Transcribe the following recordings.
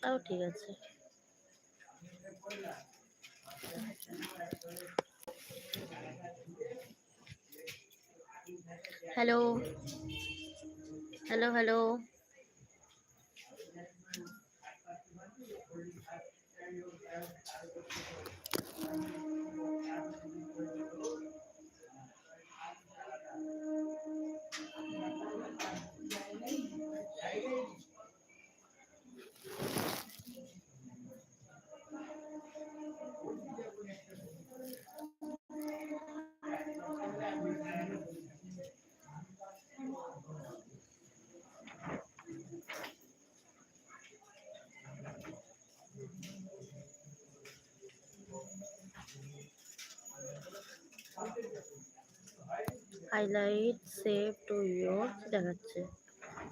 তাও ঠিক আছে। Hello hello hello, highlight save to your দেখাচ্ছে,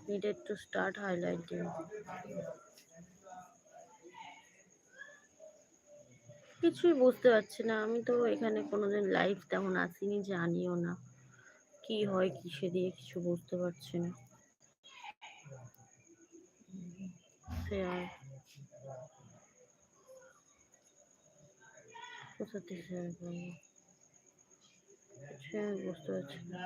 নিডেড টু স্টার্ট হাইলাইটিং। কিছুই বুঝতে পারছি না, আমি তো এখানে কোনোদিন লাইভ তেমন আসিনি, জানিও না কি হয় কিসে দিয়ে, কিছু বুঝতে পারছি না। কোথাতে শেয়ার করবো বুঝতে পারছি না।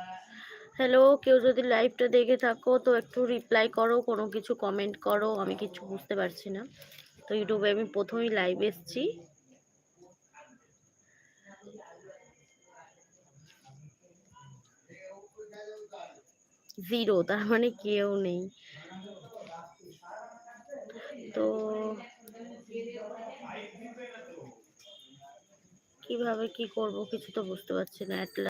হ্যালো, কেউ যদি লাইভটা দেখে থাকো তো একটু রিপ্লাই করো, কোনো কিছু কমেন্ট করো, আমি কিছু বুঝতে পারছি না। তো ইউটিউবে আমি প্রথমেই লাইভ এসছি। জিরো, তার মানে কেউ নেই। তো কিভাবে কি করব কিছু তো বুঝতে পারছি না।